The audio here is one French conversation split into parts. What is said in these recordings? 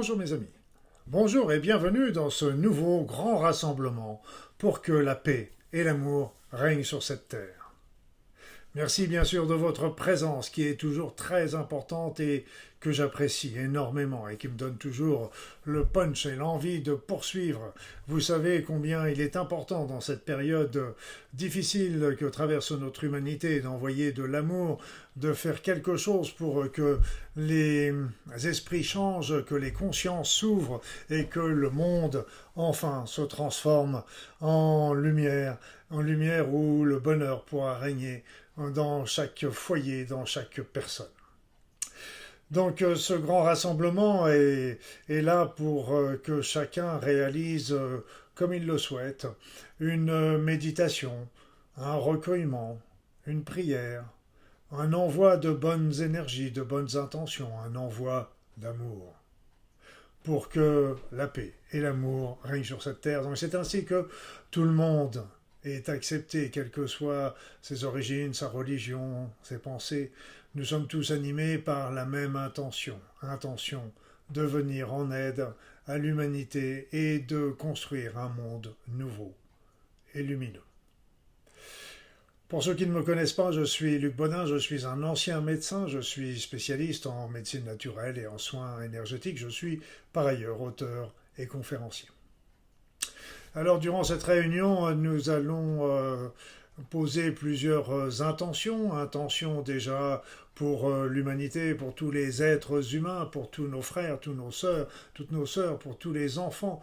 Bonjour mes amis, bonjour et bienvenue dans ce nouveau grand rassemblement pour que la paix et l'amour règnent sur cette terre. Merci bien sûr de votre présence qui est toujours très importante et que j'apprécie énormément et qui me donne toujours le punch et l'envie de poursuivre. Vous savez combien il est important dans cette période difficile que traverse notre humanité d'envoyer de l'amour, de faire quelque chose pour que les esprits changent, que les consciences s'ouvrent et que le monde enfin se transforme en lumière où le bonheur pourra régner dans chaque foyer, dans chaque personne. Donc ce grand rassemblement est là pour que chacun réalise, comme il le souhaite, une méditation, un recueillement, une prière, un envoi de bonnes énergies, de bonnes intentions, un envoi d'amour, pour que la paix et l'amour règnent sur cette terre. Donc c'est ainsi que tout le monde est accepté, quelles que soient ses origines, sa religion, ses pensées. Nous sommes tous animés par la même intention de venir en aide à l'humanité et de construire un monde nouveau et lumineux. Pour ceux qui ne me connaissent pas, je suis Luc Bodin, je suis un ancien médecin, je suis spécialiste en médecine naturelle et en soins énergétiques, je suis par ailleurs auteur et conférencier. Alors durant cette réunion, nous allons poser plusieurs intentions déjà pour l'humanité, pour tous les êtres humains, pour tous nos frères, toutes nos sœurs, pour tous les enfants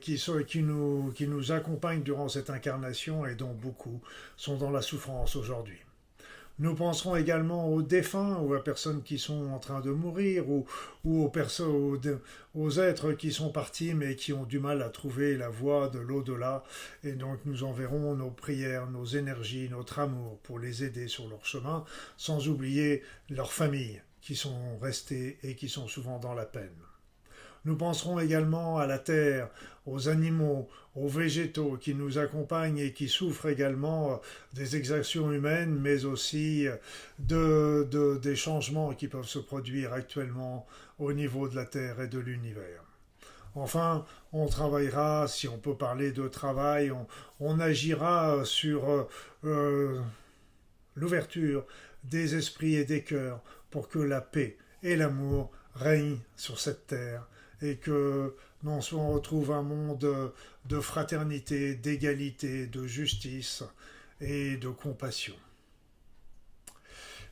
qui nous accompagnent durant cette incarnation et dont beaucoup sont dans la souffrance aujourd'hui. Nous penserons également aux défunts ou à personnes qui sont en train de mourir ou aux êtres qui sont partis mais qui ont du mal à trouver la voie de l'au-delà. Et donc nous enverrons nos prières, nos énergies, notre amour pour les aider sur leur chemin, sans oublier leurs familles qui sont restées et qui sont souvent dans la peine. Nous penserons également à la terre, aux animaux, aux végétaux qui nous accompagnent et qui souffrent également des exactions humaines, mais aussi des changements qui peuvent se produire actuellement au niveau de la Terre et de l'univers. Enfin, on travaillera, si on peut parler de travail, on agira sur l'ouverture des esprits et des cœurs pour que la paix et l'amour règnent sur cette terre et que on retrouve un monde de fraternité, d'égalité, de justice et de compassion.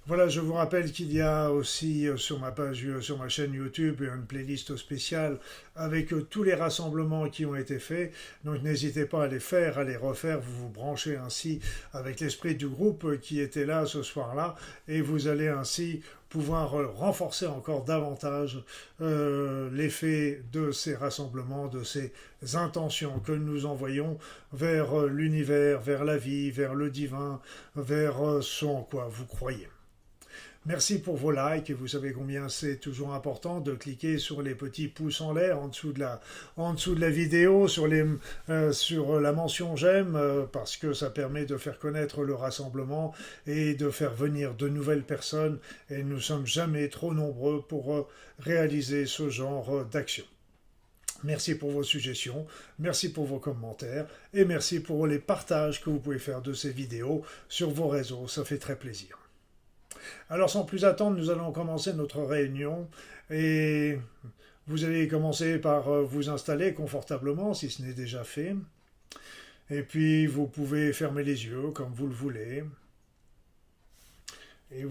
Voilà, je vous rappelle qu'il y a aussi sur ma chaîne YouTube, une playlist spéciale avec tous les rassemblements qui ont été faits. Donc n'hésitez pas à les faire, à les refaire. Vous vous branchez ainsi avec l'esprit du groupe qui était là ce soir-là et vous allez ainsi pouvoir renforcer encore davantage l'effet de ces rassemblements, de ces intentions que nous envoyons vers l'univers, vers la vie, vers le divin, vers ce en quoi vous croyez. Merci pour vos likes et vous savez combien c'est toujours important de cliquer sur les petits pouces en l'air en dessous de la vidéo, sur la mention j'aime parce que ça permet de faire connaître le rassemblement et de faire venir de nouvelles personnes et nous ne sommes jamais trop nombreux pour réaliser ce genre d'action. Merci pour vos suggestions, merci pour vos commentaires et merci pour les partages que vous pouvez faire de ces vidéos sur vos réseaux, ça fait très plaisir. Alors sans plus attendre, nous allons commencer notre réunion et vous allez commencer par vous installer confortablement si ce n'est déjà fait. Et puis vous pouvez fermer les yeux comme vous le voulez. Et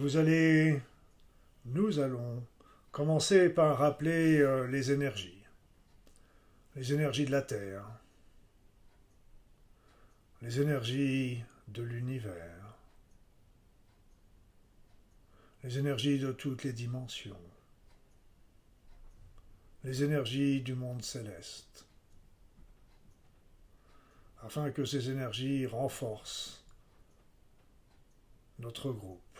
nous allons commencer par rappeler les énergies de la Terre, les énergies de l'univers, les énergies de toutes les dimensions, les énergies du monde céleste, afin que ces énergies renforcent notre groupe,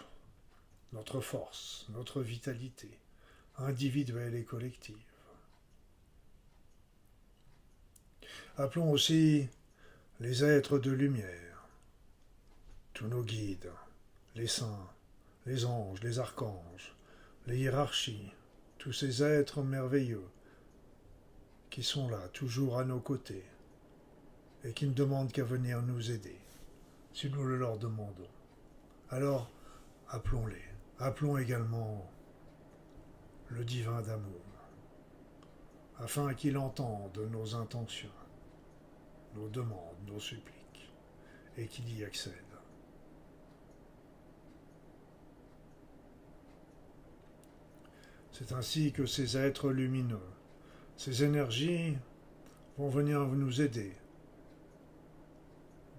notre force, notre vitalité, individuelle et collective. Appelons aussi les êtres de lumière, tous nos guides, les saints, les anges, les archanges, les hiérarchies, tous ces êtres merveilleux qui sont là, toujours à nos côtés, et qui ne demandent qu'à venir nous aider, si nous le leur demandons. Alors, appelons-les. Appelons également le divin d'amour, afin qu'il entende nos intentions, nos demandes, nos suppliques, et qu'il y accède. C'est ainsi que ces êtres lumineux, ces énergies vont venir nous aider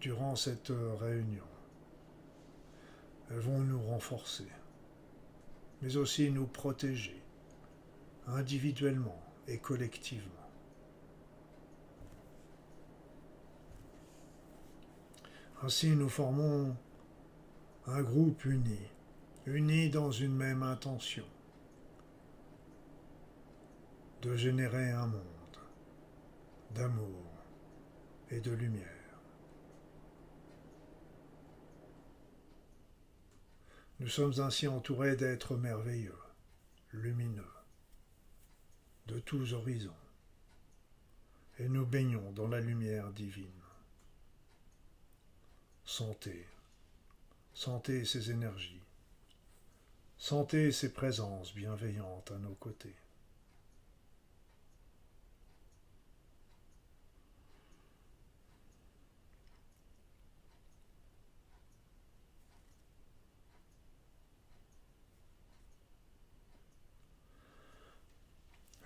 durant cette réunion. Elles vont nous renforcer, mais aussi nous protéger, individuellement et collectivement. Ainsi, nous formons un groupe uni dans une même intention, de générer un monde d'amour et de lumière. Nous sommes ainsi entourés d'êtres merveilleux, lumineux, de tous horizons, et nous baignons dans la lumière divine. Sentez ces énergies, sentez ces présences bienveillantes à nos côtés.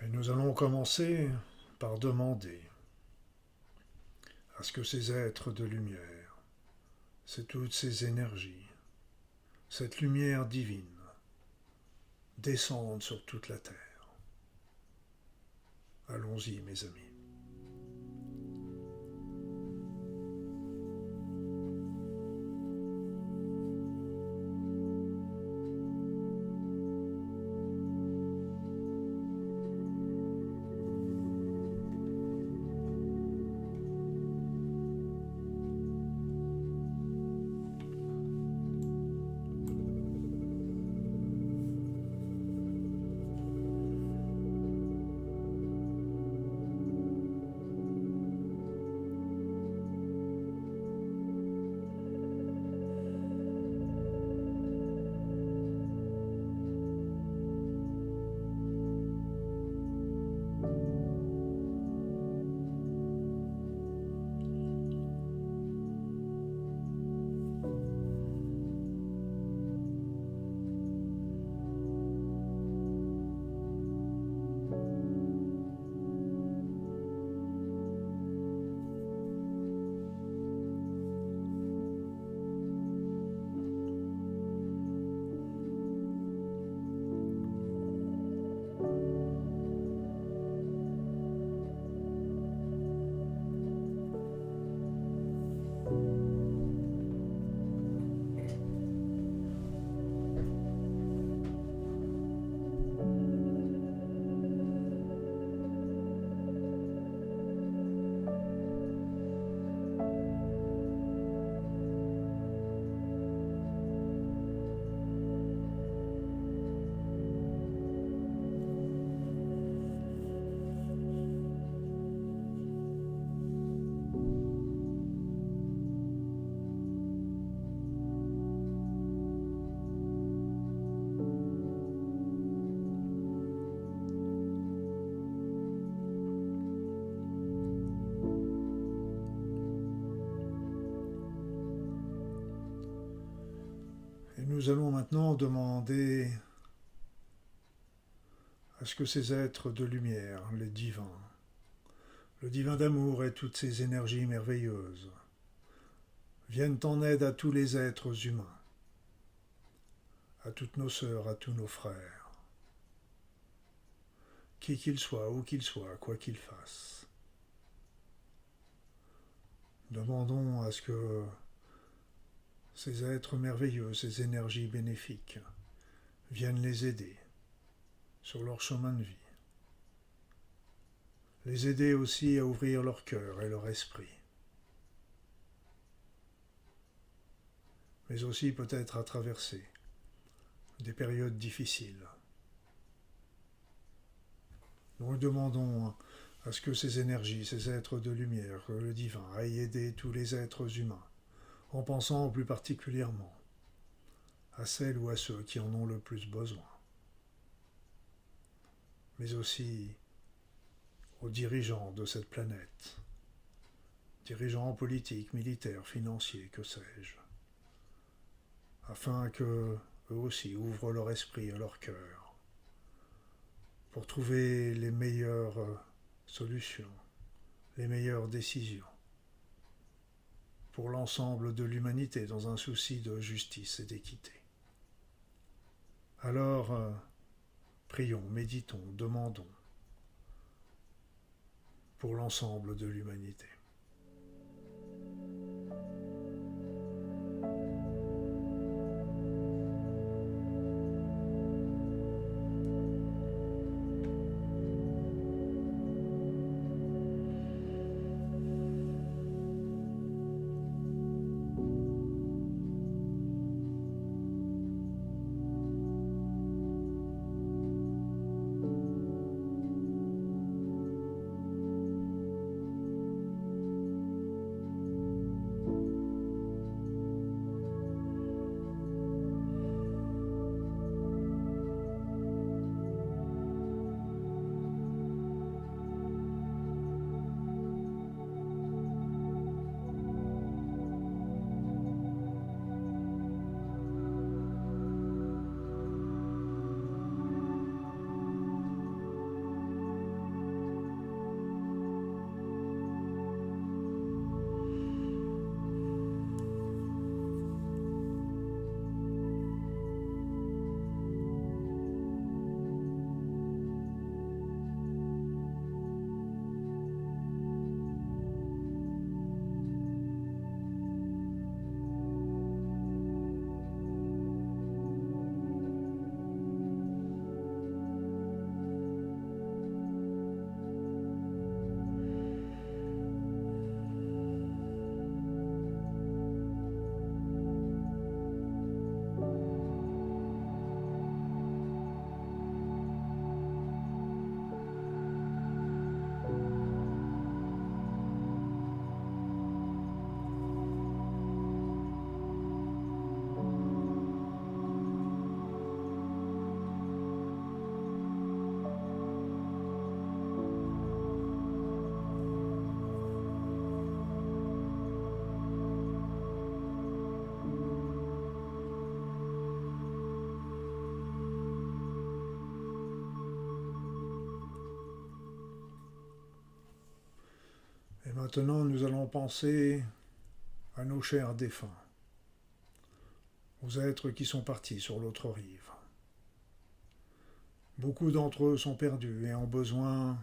Et nous allons commencer par demander à ce que ces êtres de lumière, c'est toutes ces énergies, cette lumière divine, descendent sur toute la terre. Allons-y, mes amis. Nous allons maintenant demander à ce que ces êtres de lumière, les divins, le divin d'amour et toutes ces énergies merveilleuses, viennent en aide à tous les êtres humains, à toutes nos sœurs, à tous nos frères, qui qu'ils soient, où qu'ils soient, quoi qu'ils fassent. Demandons à ce que ces êtres merveilleux, ces énergies bénéfiques, viennent les aider sur leur chemin de vie. Les aider aussi à ouvrir leur cœur et leur esprit. Mais aussi peut-être à traverser des périodes difficiles. Nous demandons à ce que ces énergies, ces êtres de lumière, le divin, aillent aider tous les êtres humains, en pensant plus particulièrement à celles ou à ceux qui en ont le plus besoin, mais aussi aux dirigeants de cette planète, dirigeants politiques, militaires, financiers, que sais-je, afin que eux aussi ouvrent leur esprit et leur cœur pour trouver les meilleures solutions, les meilleures décisions pour l'ensemble de l'humanité dans un souci de justice et d'équité. Alors, prions, méditons, demandons pour l'ensemble de l'humanité. Et maintenant, nous allons penser à nos chers défunts, aux êtres qui sont partis sur l'autre rive. Beaucoup d'entre eux sont perdus et ont besoin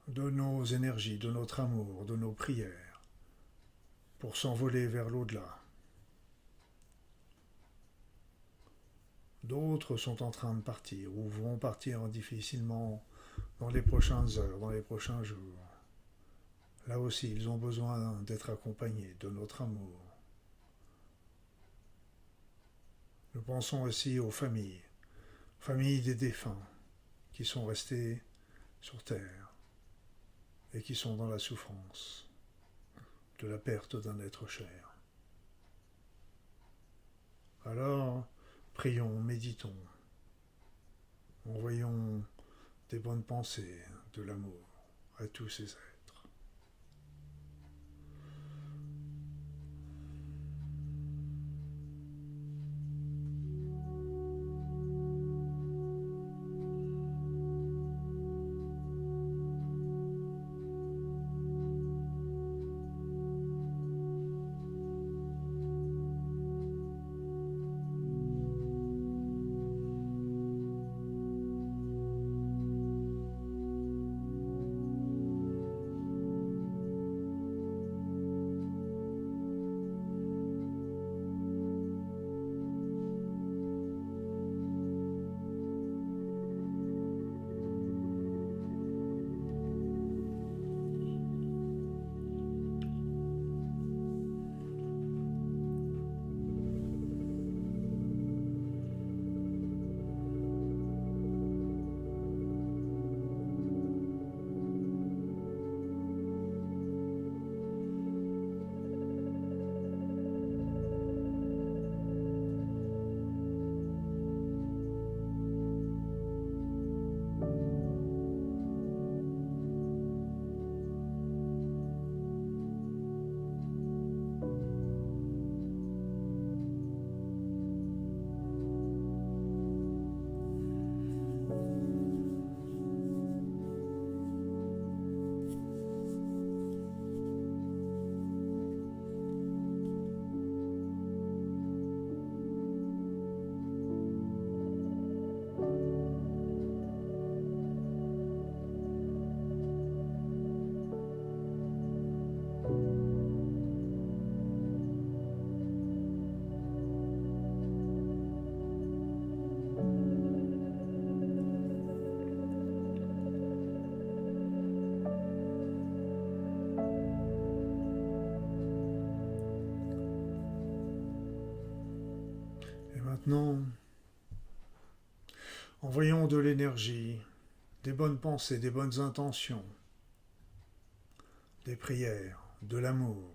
de nos énergies, de notre amour, de nos prières, pour s'envoler vers l'au-delà. D'autres sont en train de partir ou vont partir difficilement dans les prochaines heures, dans les prochains jours. Là aussi, ils ont besoin d'être accompagnés de notre amour. Nous pensons aussi aux familles des défunts qui sont restés sur terre et qui sont dans la souffrance de la perte d'un être cher. Alors, prions, méditons, envoyons des bonnes pensées, de l'amour à tous ces êtres. Maintenant, envoyons de l'énergie, des bonnes pensées, des bonnes intentions, des prières, de l'amour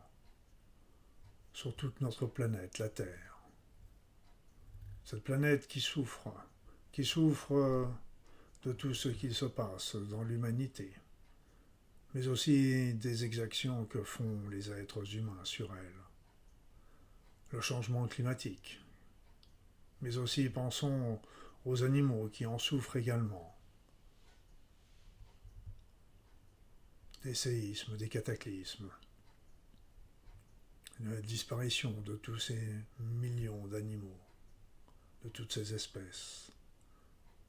sur toute notre planète, la Terre. Cette planète qui souffre de tout ce qui se passe dans l'humanité, mais aussi des exactions que font les êtres humains sur elle. Le changement climatique, mais aussi pensons aux animaux qui en souffrent également. Des séismes, des cataclysmes, la disparition de tous ces millions d'animaux, de toutes ces espèces,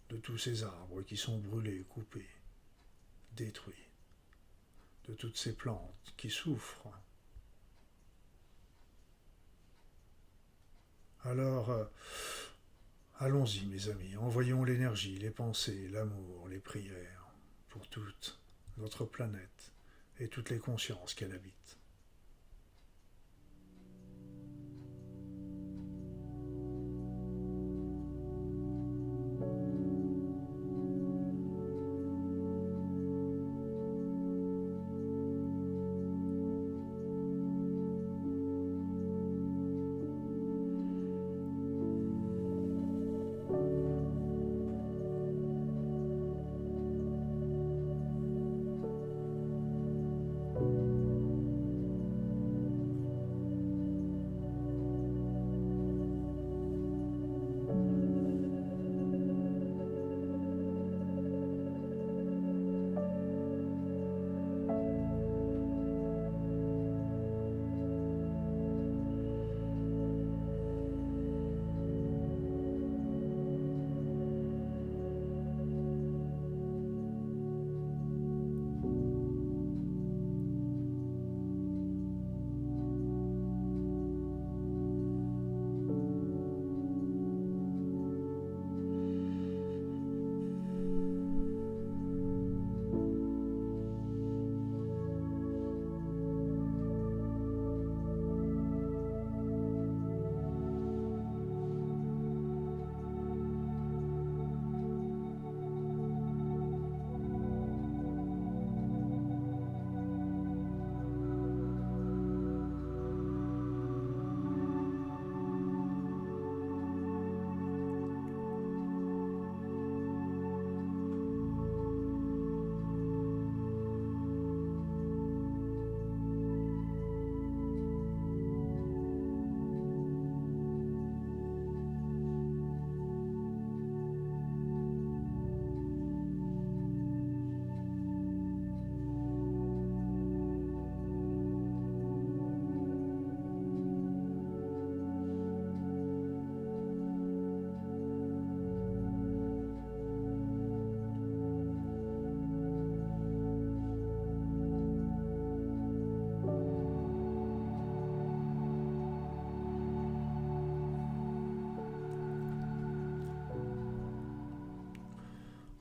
de tous ces arbres qui sont brûlés, coupés, détruits, de toutes ces plantes qui souffrent. Alors, allons-y mes amis, envoyons l'énergie, les pensées, l'amour, les prières pour toute notre planète et toutes les consciences qu'elle habite.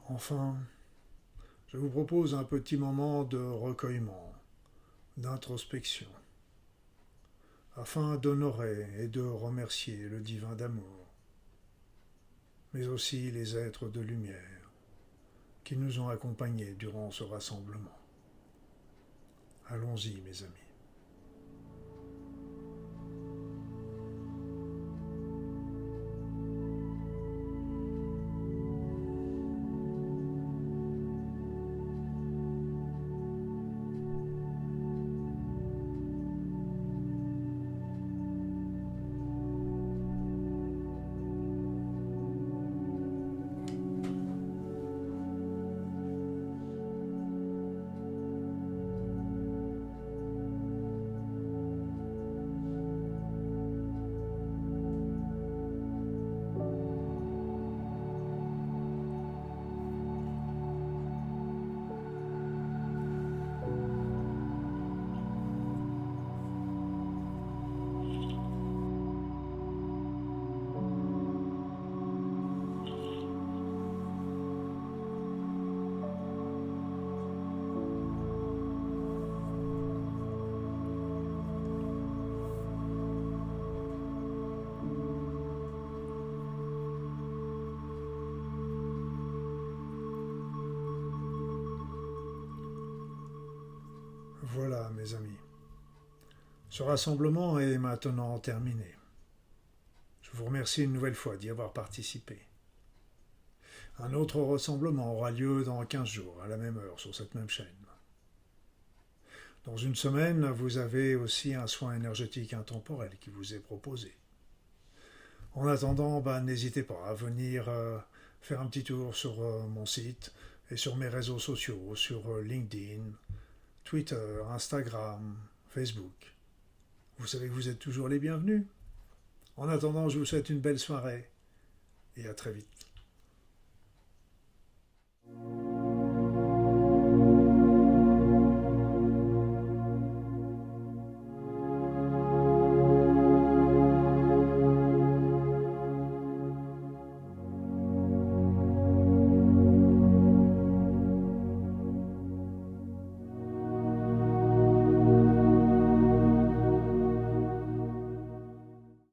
Enfin, je vous propose un petit moment de recueillement, d'introspection, afin d'honorer et de remercier le divin d'amour, mais aussi les êtres de lumière qui nous ont accompagnés durant ce rassemblement. Allons-y, mes amis. Voilà, mes amis. Ce rassemblement est maintenant terminé. Je vous remercie une nouvelle fois d'y avoir participé. Un autre rassemblement aura lieu dans 15 jours, à la même heure, sur cette même chaîne. Dans une semaine, vous avez aussi un soin énergétique intemporel qui vous est proposé. En attendant, n'hésitez pas à venir faire un petit tour sur mon site et sur mes réseaux sociaux, sur LinkedIn, Twitter, Instagram, Facebook. Vous savez que vous êtes toujours les bienvenus. En attendant, je vous souhaite une belle soirée et à très vite.